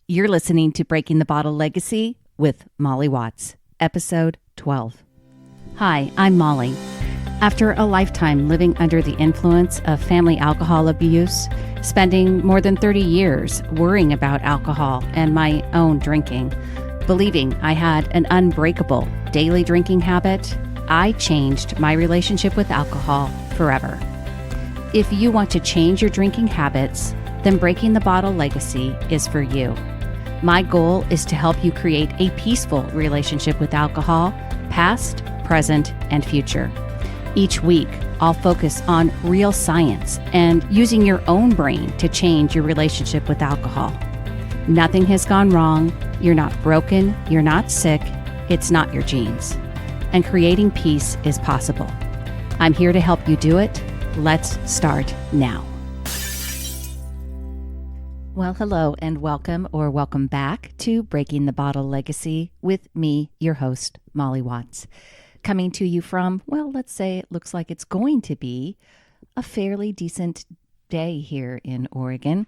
You're listening to Breaking the Bottle Legacy with Molly Watts, episode 12. Hi, I'm Molly. After a lifetime living under the influence of family alcohol abuse, spending more than 30 years worrying about alcohol and my own drinking, believing I had an unbreakable daily drinking habit, I changed my relationship with alcohol forever. If you want to change your drinking habits, then Breaking the Bottle Legacy is for you. My goal is to help you create a peaceful relationship with alcohol, past, present, and future. Each week, I'll focus on real science and using your own brain to change your relationship with alcohol. Nothing has gone wrong. You're not broken. You're not sick. It's not your genes. And creating peace is possible. I'm here to help you do it. Let's start now. Well, hello and welcome or welcome back to Breaking the Bottle Legacy with me, your host, Molly Watts. Coming to you from, well, let's say it looks like it's going to be a fairly decent day here in Oregon.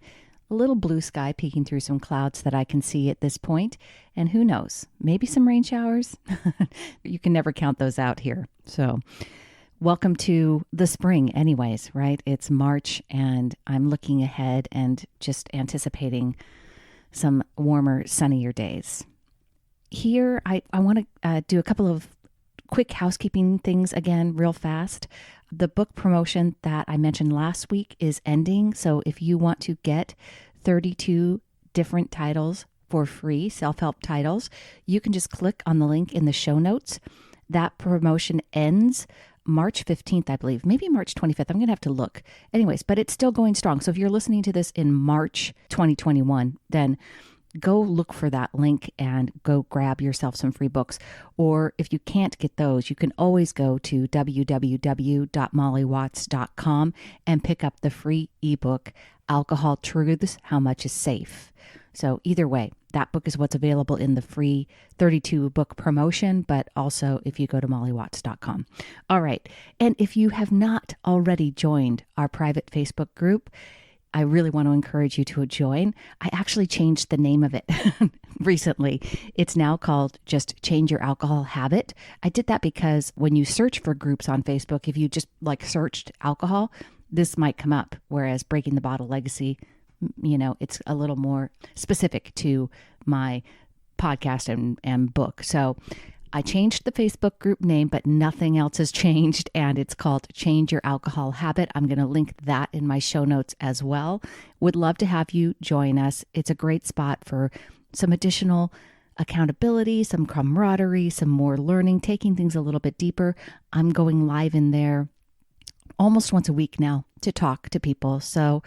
A little blue sky peeking through some clouds that I can see at this point. And who knows, maybe some rain showers. You can never count those out here. So welcome to the spring anyways, right? It's March and I'm looking ahead and just anticipating some warmer, sunnier days. Here, I want to do a couple of quick housekeeping things again, real fast. The book promotion that I mentioned last week is ending. So if you want to get 32 different titles for free, self-help titles, you can just click on the link in the show notes. That promotion ends March 15th, I believe, maybe March 25th. I'm going to have to look. Anyways, but it's still going strong. So if you're listening to this in March 2021, then go look for that link and go grab yourself some free books. Or if you can't get those, you can always go to www.mollywatts.com and pick up the free ebook, Alcohol Truths, How Much is Safe. So either way, that book is what's available in the free 32 book promotion, but also if you go to mollywatts.com. All right. And if you have not already joined our private Facebook group, I really want to encourage you to join. I actually changed the name of it recently. It's now called just Change Your Alcohol Habit. I did that because when you search for groups on Facebook, if you just searched alcohol, this might come up. Whereas Breaking the Bottle Legacy, it's a little more specific to my podcast and book. So I changed the Facebook group name, but nothing else has changed, and it's called Change Your Alcohol Habit. I'm going to link that in my show notes as well. Would love to have you join us. It's a great spot for some additional accountability, some camaraderie, some more learning, taking things a little bit deeper. I'm going live in there almost once a week now to talk to people. So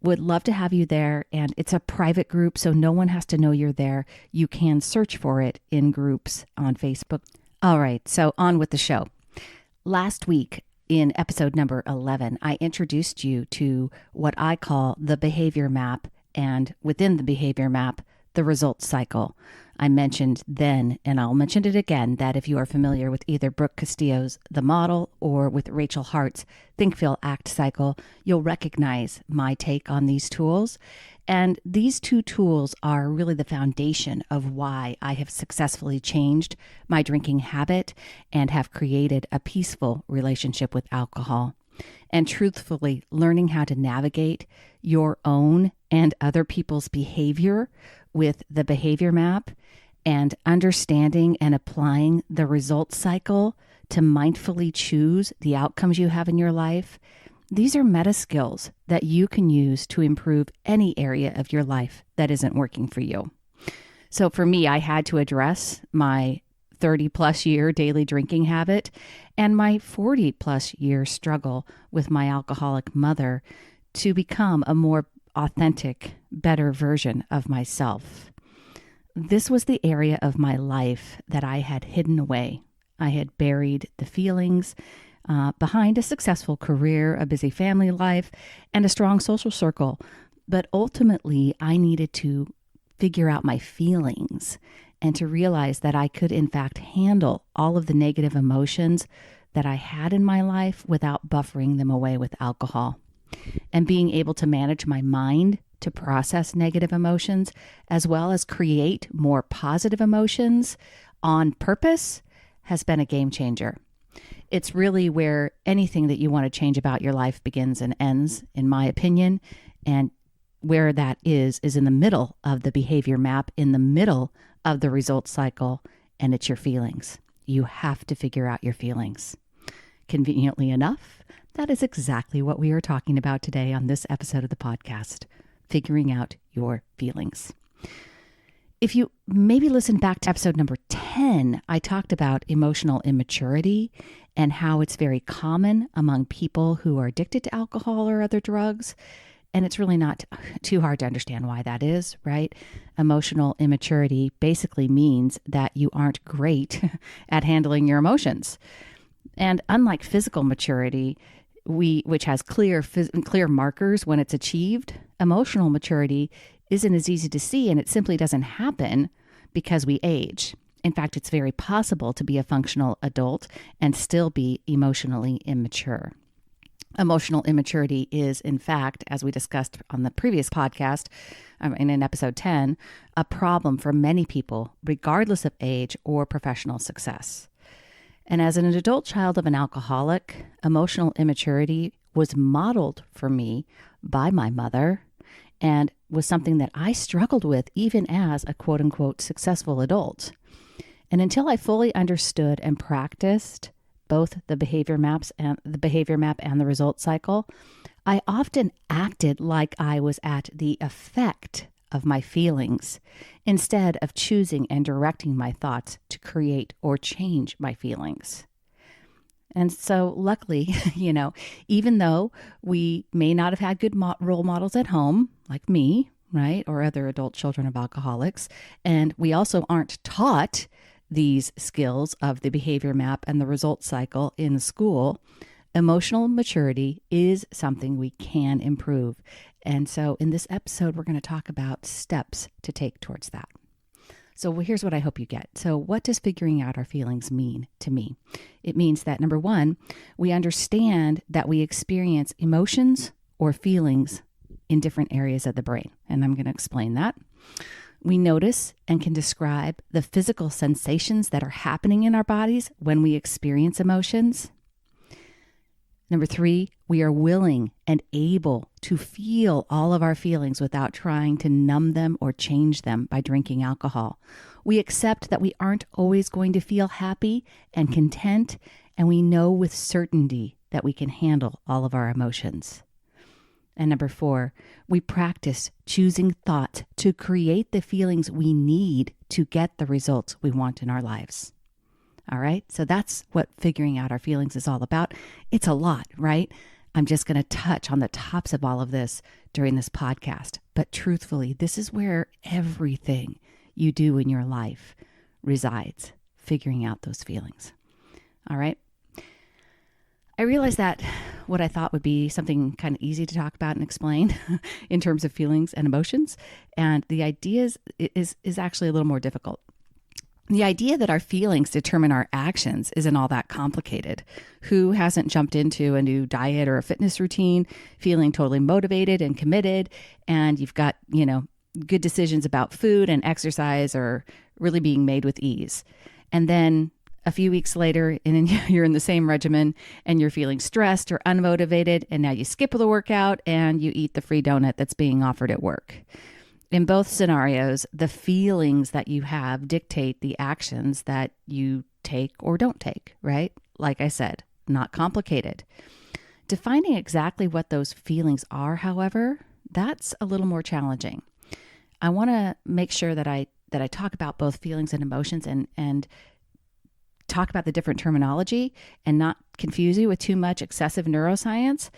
would love to have you there. And it's a private group, so no one has to know you're there. You can search for it in groups on Facebook. All right, so on with the show. Last week in episode number 11, I introduced you to what I call the behavior map, and within the behavior map, the results cycle. I mentioned then, and I'll mention it again, that if you are familiar with either Brooke Castillo's The Model or with Rachel Hart's Think, Feel, Act cycle, you'll recognize my take on these tools. And these two tools are really the foundation of why I have successfully changed my drinking habit and have created a peaceful relationship with alcohol. And truthfully, learning how to navigate your own and other people's behavior with the behavior map and understanding and applying the results cycle to mindfully choose the outcomes you have in your life. These are meta skills that you can use to improve any area of your life that isn't working for you. So for me, I had to address my 30 plus year daily drinking habit and my 40 plus year struggle with my alcoholic mother to become a more authentic, better version of myself. This was the area of my life that I had hidden away. I had buried the feelings behind a successful career, a busy family life, and a strong social circle. But ultimately, I needed to figure out my feelings and to realize that I could, in fact, handle all of the negative emotions that I had in my life without buffering them away with alcohol. And being able to manage my mind to process negative emotions, as well as create more positive emotions on purpose, has been a game changer. It's really where anything that you want to change about your life begins and ends, in my opinion. And where that is in the middle of the behavior map, in the middle of the results cycle, and it's your feelings. You have to figure out your feelings. Conveniently enough, that is exactly what we are talking about today on this episode of the podcast, figuring out your feelings. If you maybe listen back to episode number 10, I talked about emotional immaturity and how it's very common among people who are addicted to alcohol or other drugs. And it's really not too hard to understand why that is, right? Emotional immaturity basically means that you aren't great at handling your emotions. And unlike physical maturity, which has clear markers when it's achieved, emotional maturity isn't as easy to see, and it simply doesn't happen because we age. In fact, it's very possible to be a functional adult and still be emotionally immature. Emotional immaturity is, in fact, as we discussed on the previous podcast, in episode 10, a problem for many people, regardless of age or professional success. And as an adult child of an alcoholic, emotional immaturity was modeled for me by my mother and was something that I struggled with even as a quote-unquote successful adult. And until I fully understood and practiced both the behavior map and the result cycle, I often acted like I was at the effect of my feelings instead of choosing and directing my thoughts to create or change my feelings. And so luckily, even though we may not have had good role models at home, like me, right, or other adult children of alcoholics, and we also aren't taught these skills of the behavior map and the result cycle in school, emotional maturity is something we can improve. And so in this episode, we're going to talk about steps to take towards that. So here's what I hope you get. So what does figuring out our feelings mean to me? It means that, number one, we understand that we experience emotions or feelings in different areas of the brain. And I'm going to explain that. We notice and can describe the physical sensations that are happening in our bodies when we experience emotions. Number three, we are willing and able to feel all of our feelings without trying to numb them or change them by drinking alcohol. We accept that we aren't always going to feel happy and content, and we know with certainty that we can handle all of our emotions. And number four, we practice choosing thoughts to create the feelings we need to get the results we want in our lives. All right, so that's what figuring out our feelings is all about. It's a lot, right? I'm just going to touch on the tops of all of this during this podcast. But truthfully, this is where everything you do in your life resides, figuring out those feelings. All right. I realized that what I thought would be something kind of easy to talk about and explain in terms of feelings and emotions, and the idea is actually a little more difficult. The idea that our feelings determine our actions isn't all that complicated. Who hasn't jumped into a new diet or a fitness routine feeling totally motivated and committed, and you've got, good decisions about food and exercise are really being made with ease. And then a few weeks later, and you're in the same regimen and you're feeling stressed or unmotivated, and now you skip the workout and you eat the free donut that's being offered at work. In both scenarios, the feelings that you have dictate the actions that you take or don't take, right? Like I said, not complicated. Defining exactly what those feelings are, however, that's a little more challenging. I want to make sure that I talk about both feelings and emotions and talk about the different terminology and not confuse you with too much excessive neuroscience.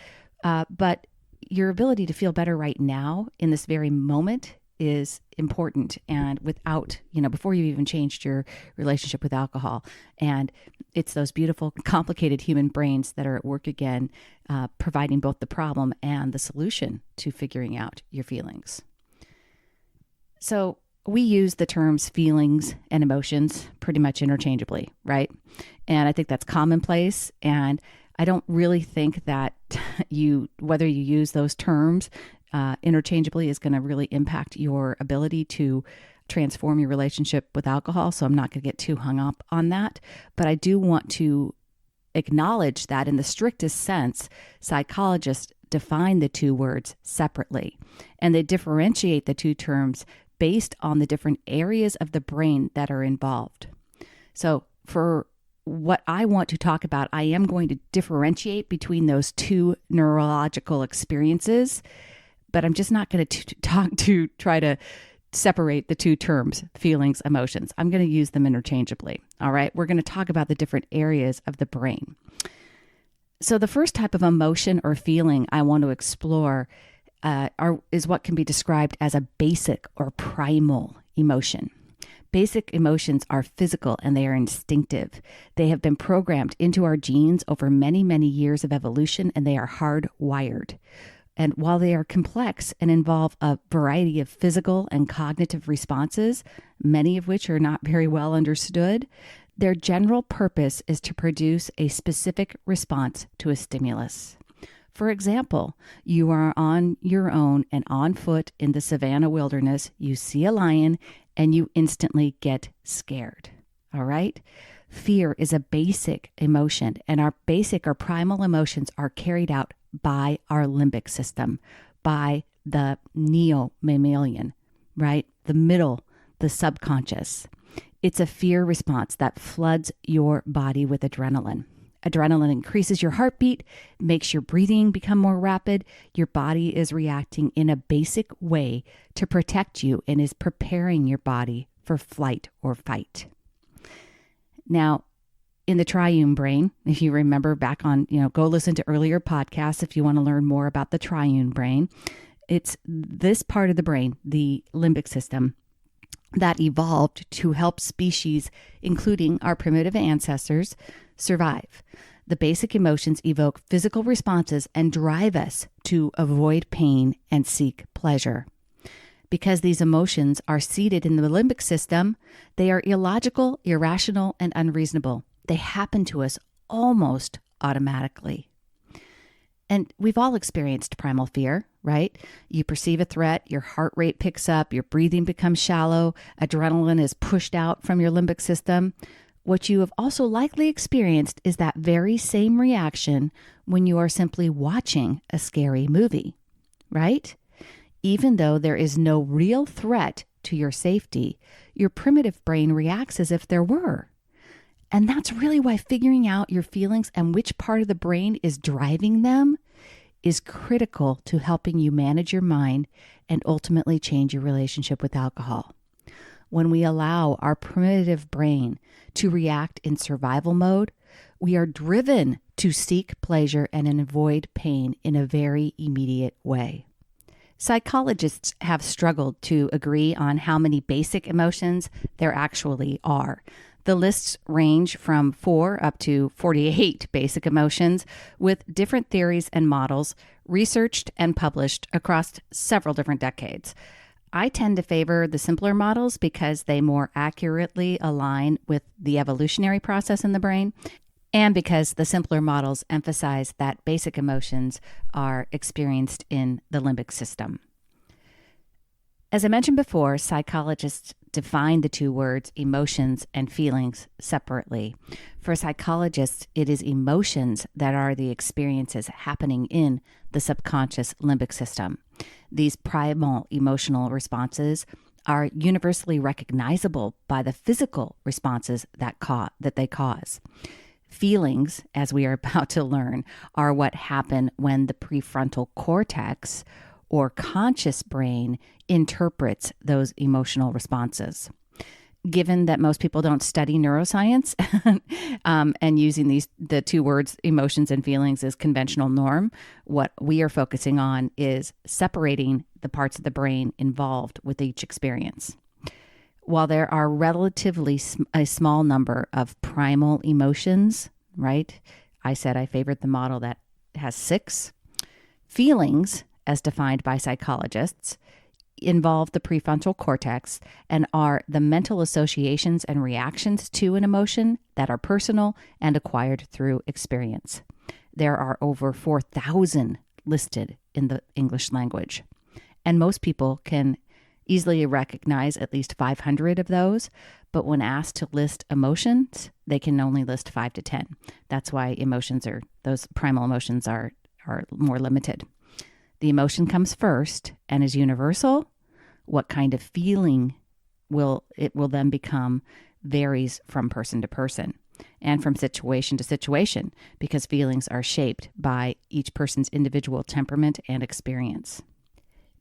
But your ability to feel better right now in this very moment is important, and without, before you even changed your relationship with alcohol. And it's those beautiful, complicated human brains that are at work again, providing both the problem and the solution to figuring out your feelings. So we use the terms feelings and emotions pretty much interchangeably, right? And I think that's commonplace. And I don't really think that whether you use those terms interchangeably is going to really impact your ability to transform your relationship with alcohol. So I'm not going to get too hung up on that. But I do want to acknowledge that in the strictest sense, psychologists define the two words separately, and they differentiate the two terms based on the different areas of the brain that are involved. So for what I want to talk about, I am going to differentiate between those two neurological experiences, but I'm just not going to try to separate the two terms, feelings, emotions. I'm going to use them interchangeably. All right. We're going to talk about the different areas of the brain. So the first type of emotion or feeling I want to explore is what can be described as a basic or primal emotion. Basic emotions are physical and they are instinctive. They have been programmed into our genes over many, many years of evolution, and they are hardwired. And while they are complex and involve a variety of physical and cognitive responses, many of which are not very well understood, their general purpose is to produce a specific response to a stimulus. For example, you are on your own and on foot in the savannah wilderness, you see a lion, and you instantly get scared. All right? Fear is a basic emotion, and our basic or primal emotions are carried out by our limbic system, by the neo-mammalian, right? The middle, the subconscious. It's a fear response that floods your body with adrenaline. Adrenaline increases your heartbeat, makes your breathing become more rapid. Your body is reacting in a basic way to protect you and is preparing your body for flight or fight. Now, in the triune brain, if you remember back on, go listen to earlier podcasts if you want to learn more about the triune brain. It's this part of the brain, the limbic system, that evolved to help species, including our primitive ancestors, survive. The basic emotions evoke physical responses and drive us to avoid pain and seek pleasure. Because these emotions are seated in the limbic system, they are illogical, irrational, and unreasonable. They happen to us almost automatically. And we've all experienced primal fear, right? You perceive a threat, your heart rate picks up, your breathing becomes shallow, adrenaline is pushed out from your limbic system. What you have also likely experienced is that very same reaction when you are simply watching a scary movie, right? Even though there is no real threat to your safety, your primitive brain reacts as if there were. And that's really why figuring out your feelings and which part of the brain is driving them is critical to helping you manage your mind and ultimately change your relationship with alcohol. When we allow our primitive brain to react in survival mode, we are driven to seek pleasure and avoid pain in a very immediate way. Psychologists have struggled to agree on how many basic emotions there actually are. The lists range from 4 up to 48 basic emotions, with different theories and models researched and published across several different decades. I tend to favor the simpler models because they more accurately align with the evolutionary process in the brain, and because the simpler models emphasize that basic emotions are experienced in the limbic system. As I mentioned before, psychologists define the two words emotions and feelings separately. For psychologists, it is emotions that are the experiences happening in the subconscious limbic system. These primal emotional responses are universally recognizable by the physical responses that they cause. Feelings, as we are about to learn, are what happen when the prefrontal cortex or conscious brain interprets those emotional responses. Given that most people don't study neuroscience and using the two words emotions and feelings as conventional norm, what we are focusing on is separating the parts of the brain involved with each experience. While there are relatively a small number of primal emotions, right? I said I favored the model that has 6. Feelings, as defined by psychologists, involve the prefrontal cortex and are the mental associations and reactions to an emotion that are personal and acquired through experience. There are over 4,000 listed in the English language. And most people can easily recognize at least 500 of those. But when asked to list emotions, they can only list 5 to 10. That's why those primal emotions are more limited. The emotion comes first and is universal. What kind of feeling it will then become varies from person to person and from situation to situation, because feelings are shaped by each person's individual temperament and experience.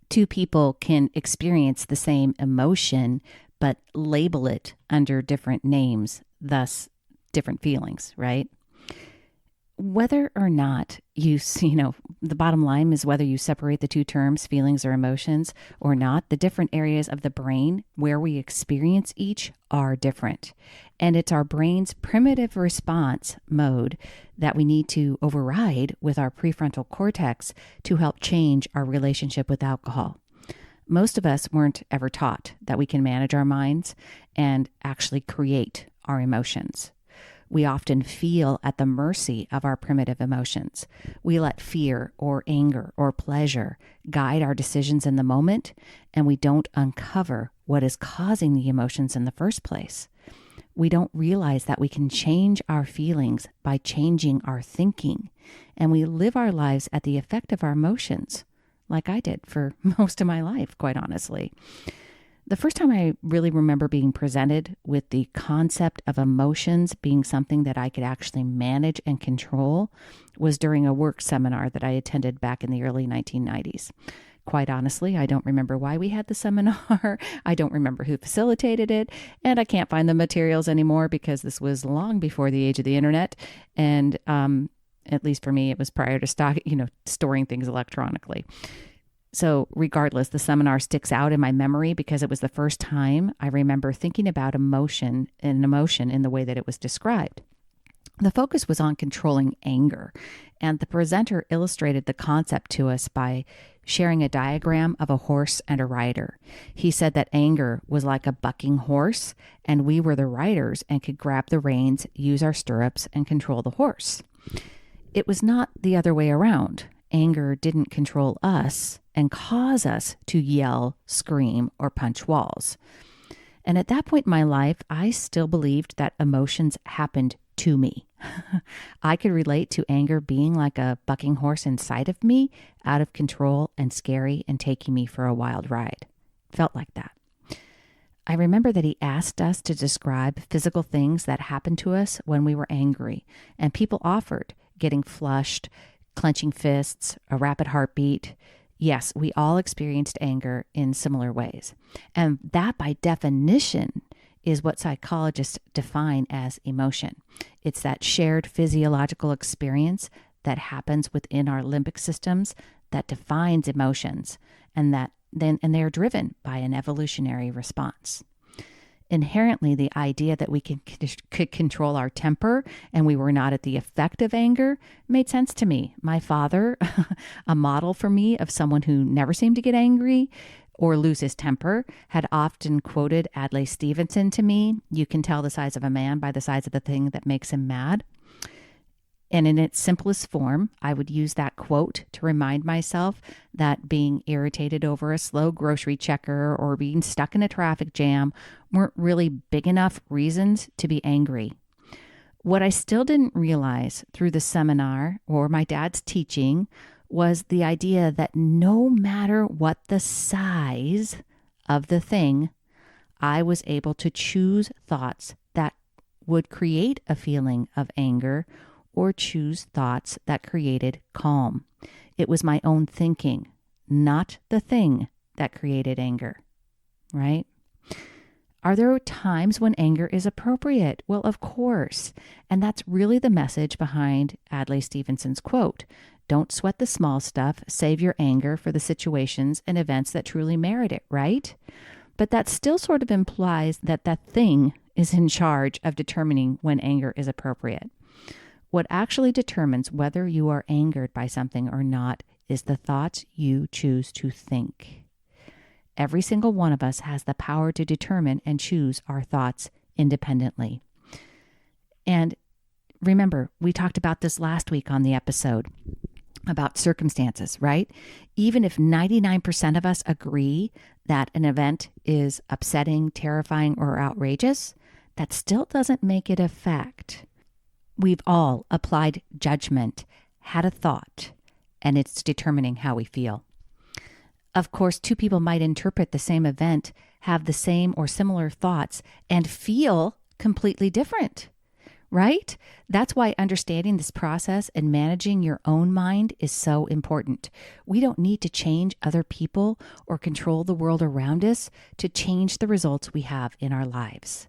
Two people can experience the same emotion, but label it under different names, thus different feelings, right? Whether or not the bottom line is whether you separate the two terms, feelings or emotions, or not, the different areas of the brain where we experience each are different. And it's our brain's primitive response mode that we need to override with our prefrontal cortex to help change our relationship with alcohol. Most of us weren't ever taught that we can manage our minds and actually create our emotions. We often feel at the mercy of our primitive emotions. We let fear or anger or pleasure guide our decisions in the moment, and we don't uncover what is causing the emotions in the first place. We don't realize that we can change our feelings by changing our thinking, and we live our lives at the effect of our emotions, like I did for most of my life, quite honestly. The first time I really remember being presented with the concept of emotions being something that I could actually manage and control was during a work seminar that I attended back in the early 1990s. Quite honestly, I don't remember why we had the seminar. I don't remember who facilitated it, and I can't find the materials anymore because this was long before the age of the internet. And at least for me, it was prior to storing things electronically. So regardless, the seminar sticks out in my memory because it was the first time I remember thinking about emotion in the way that it was described. The focus was on controlling anger, and the presenter illustrated the concept to us by sharing a diagram of a horse and a rider. He said that anger was like a bucking horse, and we were the riders and could grab the reins, use our stirrups, and control the horse. It was not the other way around. Anger didn't control us and cause us to yell, scream, or punch walls. And at that point in my life, I still believed that emotions happened to me. I could relate to anger being like a bucking horse inside of me, out of control and scary and taking me for a wild ride. Felt like that. I remember that he asked us to describe physical things that happened to us when we were angry, and people offered getting flushed, clenching fists, a rapid heartbeat. Yes, we all experienced anger in similar ways. And that, by definition, is what psychologists define as emotion. It's that shared physiological experience that happens within our limbic systems that defines emotions, and they are driven by an evolutionary response. Inherently, the idea that we could control our temper and we were not at the effect of anger made sense to me. My father, a model for me of someone who never seemed to get angry or lose his temper, had often quoted Adlai Stevenson to me. You can tell the size of a man by the size of the thing that makes him mad. And in its simplest form, I would use that quote to remind myself that being irritated over a slow grocery checker or being stuck in a traffic jam weren't really big enough reasons to be angry. What I still didn't realize through the seminar or my dad's teaching was the idea that no matter what the size of the thing, I was able to choose thoughts that would create a feeling of anger or choose thoughts that created calm. It was my own thinking, not the thing that created anger, right? Are there times when anger is appropriate? Well, of course. And that's really the message behind Adlai Stevenson's quote. Don't sweat the small stuff, save your anger for the situations and events that truly merit it, right? But that still sort of implies that that thing is in charge of determining when anger is appropriate. What actually determines whether you are angered by something or not is the thoughts you choose to think. Every single one of us has the power to determine and choose our thoughts independently. And remember, we talked about this last week on the episode. about circumstances, right? Even if 99% of us agree that an event is upsetting, terrifying, or outrageous, that still doesn't make it a fact. We've all applied judgment, had a thought, and it's determining how we feel. Of course, two people might interpret the same event, have the same or similar thoughts, and feel completely different, right? That's why understanding this process and managing your own mind is so important. We don't need to change other people or control the world around us to change the results we have in our lives.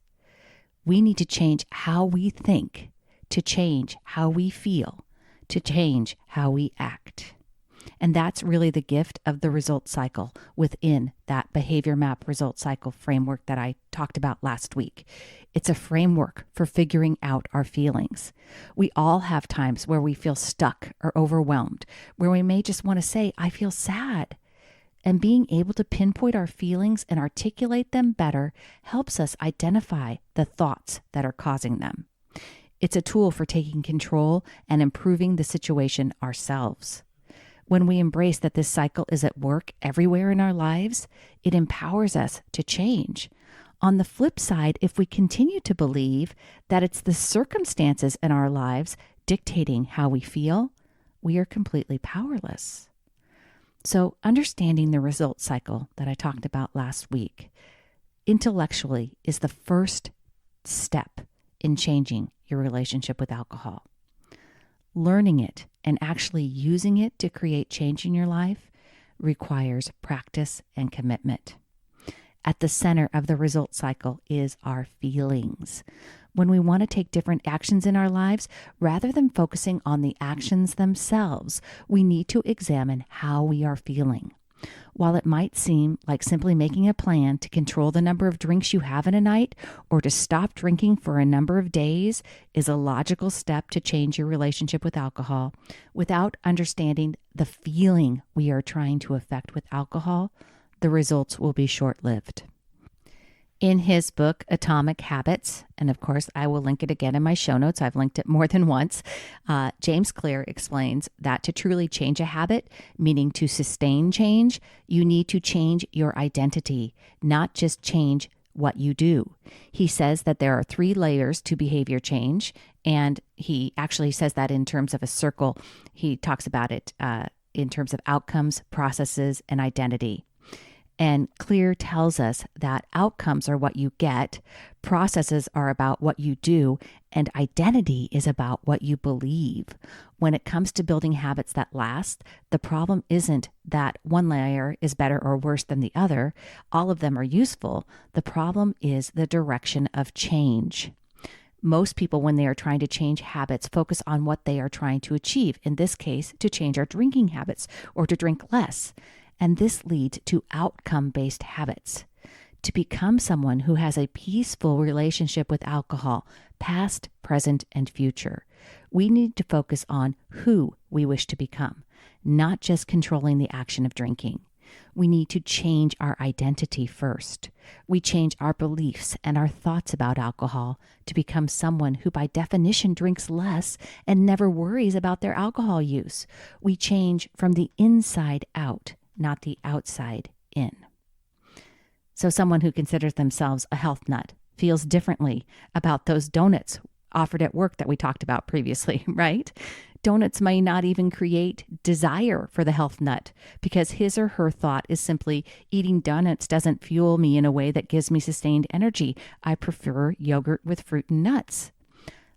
We need to change how we think, to change how we feel, to change how we act. And that's really the gift of the result cycle within that behavior map result cycle framework that I talked about last week. It's a framework for figuring out our feelings. We all have times where we feel stuck or overwhelmed, where we may just want to say, I feel sad. And being able to pinpoint our feelings and articulate them better helps us identify the thoughts that are causing them. It's a tool for taking control and improving the situation ourselves. When we embrace that this cycle is at work everywhere in our lives, it empowers us to change. On the flip side, if we continue to believe that it's the circumstances in our lives dictating how we feel, we are completely powerless. So understanding the result cycle that I talked about last week, intellectually is the first step in changing your relationship with alcohol. Learning it and actually using it to create change in your life requires practice and commitment. At the center of the result cycle is our feelings. When we want to take different actions in our lives, rather than focusing on the actions themselves, we need to examine how we are feeling. While it might seem like simply making a plan to control the number of drinks you have in a night or to stop drinking for a number of days is a logical step to change your relationship with alcohol, without understanding the feeling we are trying to affect with alcohol, the results will be short-lived. In his book, Atomic Habits, and of course, I will link it again in my show notes. I've linked it more than once. James Clear explains that to truly change a habit, meaning to sustain change, you need to change your identity, not just change what you do. He says that there are 3 layers to behavior change, and he actually says that in terms of a circle. He talks about it in terms of outcomes, processes, and identity. And Clear tells us that outcomes are what you get, processes are about what you do, and identity is about what you believe. When it comes to building habits that last, the problem isn't that one layer is better or worse than the other. All of them are useful. The problem is the direction of change. Most people, when they are trying to change habits, focus on what they are trying to achieve. In this case, to change our drinking habits or to drink less. And this leads to outcome-based habits. To become someone who has a peaceful relationship with alcohol, past, present, and future, we need to focus on who we wish to become, not just controlling the action of drinking. We need to change our identity first. We change our beliefs and our thoughts about alcohol to become someone who by definition drinks less and never worries about their alcohol use. We change from the inside out, not the outside in. So someone who considers themselves a health nut feels differently about those donuts offered at work that we talked about previously, right? Donuts may not even create desire for the health nut because his or her thought is simply eating donuts doesn't fuel me in a way that gives me sustained energy. I prefer yogurt with fruit and nuts.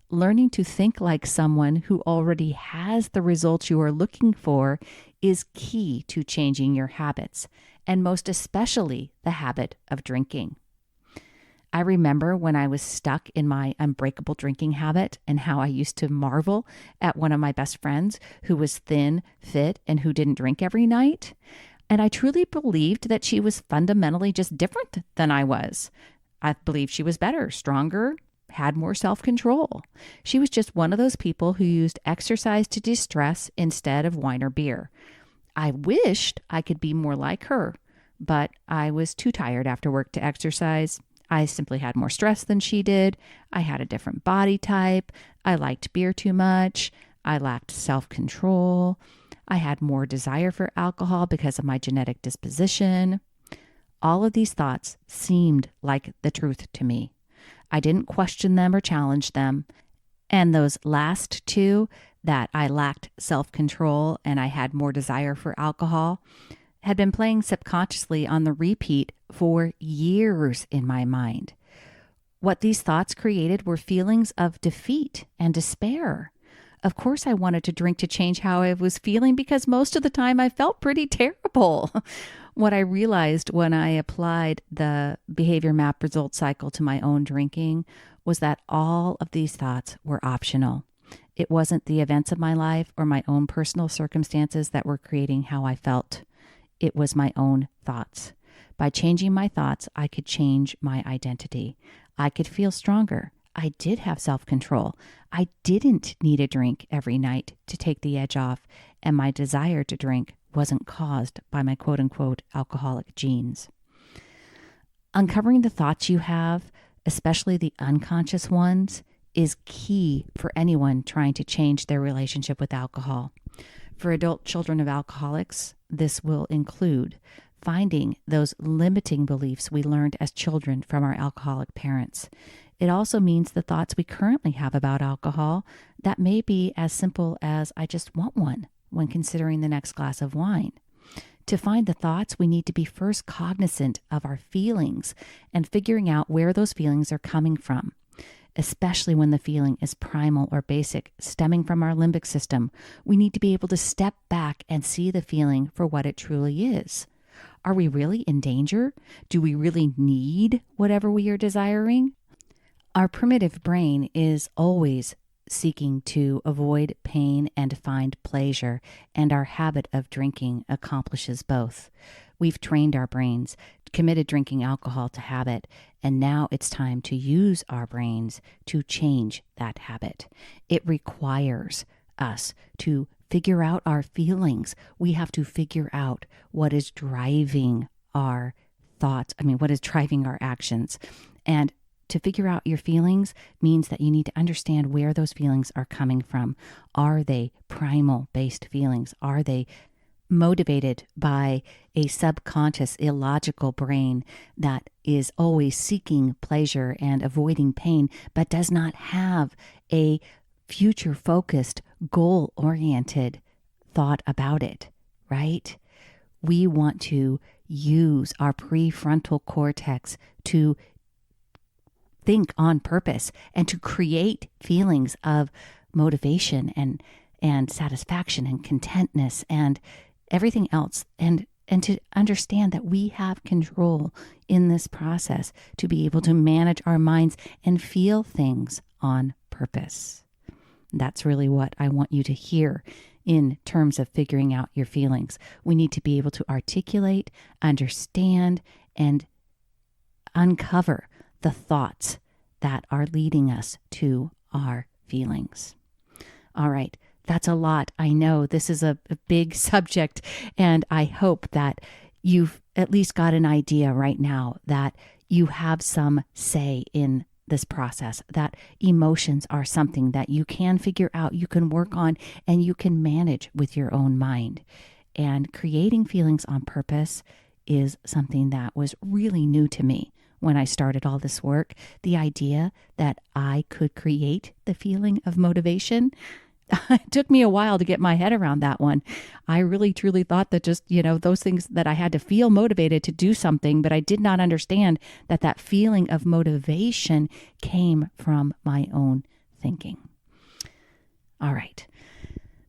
Learning to think like someone who already has the results you are looking for is key to changing your habits, and most especially the habit of drinking. I remember when I was stuck in my unbreakable drinking habit and how I used to marvel at one of my best friends who was thin, fit, and who didn't drink every night. And I truly believed that she was fundamentally just different than I was. I believed she was better, stronger, had more self-control. She was just one of those people who used exercise to de-stress instead of wine or beer. I wished I could be more like her, but I was too tired after work to exercise. I simply had more stress than she did. I had a different body type. I liked beer too much. I lacked self-control. I had more desire for alcohol because of my genetic disposition. All of these thoughts seemed like the truth to me. I didn't question them or challenge them. And those last two, that I lacked self-control and I had more desire for alcohol, had been playing subconsciously on the repeat for years in my mind. What these thoughts created were feelings of defeat and despair. Of course, I wanted to drink to change how I was feeling because most of the time I felt pretty terrible. What I realized when I applied the behavior map result cycle to my own drinking was that all of these thoughts were optional. It wasn't the events of my life or my own personal circumstances that were creating how I felt. It was my own thoughts. By changing my thoughts, I could change my identity. I could feel stronger. I did have self-control. I didn't need a drink every night to take the edge off, and my desire to drink wasn't caused by my quote-unquote alcoholic genes. Uncovering the thoughts you have, especially the unconscious ones, is key for anyone trying to change their relationship with alcohol. For adult children of alcoholics, this will include finding those limiting beliefs we learned as children from our alcoholic parents. It also means the thoughts we currently have about alcohol that may be as simple as, I just want one, when considering the next glass of wine. To find the thoughts, we need to be first cognizant of our feelings and figuring out where those feelings are coming from, especially when the feeling is primal or basic, stemming from our limbic system. We need to be able to step back and see the feeling for what it truly is. Are we really in danger? Do we really need whatever we are desiring? Our primitive brain is always seeking to avoid pain and find pleasure, and our habit of drinking accomplishes both. We've trained our brains, committed drinking alcohol to habit, and now it's time to use our brains to change that habit. It requires us to figure out our feelings. We have to figure out what is driving our thoughts. What is driving our actions. And to figure out your feelings means that you need to understand where those feelings are coming from. Are they primal-based feelings? Are they motivated by a subconscious, illogical brain that is always seeking pleasure and avoiding pain, but does not have a future-focused, goal-oriented thought about it, right? We want to use our prefrontal cortex to think on purpose and to create feelings of motivation and satisfaction and contentness and everything else, and to understand that we have control in this process to be able to manage our minds and feel things on purpose. That's really what I want you to hear in terms of figuring out your feelings. We need to be able to articulate, understand, and uncover the thoughts that are leading us to our feelings. All right, that's a lot. I know this is a big subject, and I hope that you've at least got an idea right now that you have some say in this process, that emotions are something that you can figure out, you can work on, and you can manage with your own mind. And creating feelings on purpose is something that was really new to me when I started all this work. The idea that I could create the feeling of motivation, it took me a while to get my head around that one. I really truly thought that just, those things that I had to feel motivated to do something, but I did not understand that that feeling of motivation came from my own thinking. All right.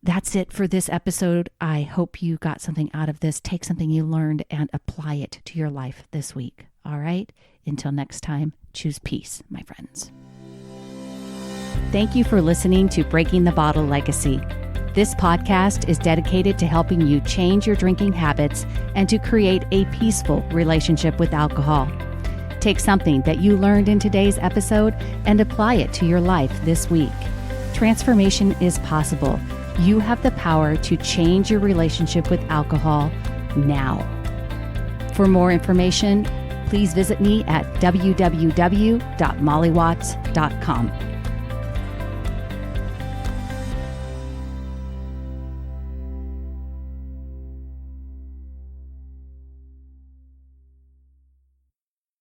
That's it for this episode. I hope you got something out of this. Take something you learned and apply it to your life this week. All right? Until next time, choose peace, my friends. Thank you for listening to Breaking the Bottle Legacy. This podcast is dedicated to helping you change your drinking habits and to create a peaceful relationship with alcohol. Take something that you learned in today's episode and apply it to your life this week. Transformation is possible. You have the power to change your relationship with alcohol now. For more information, please visit me at www.mollywatts.com.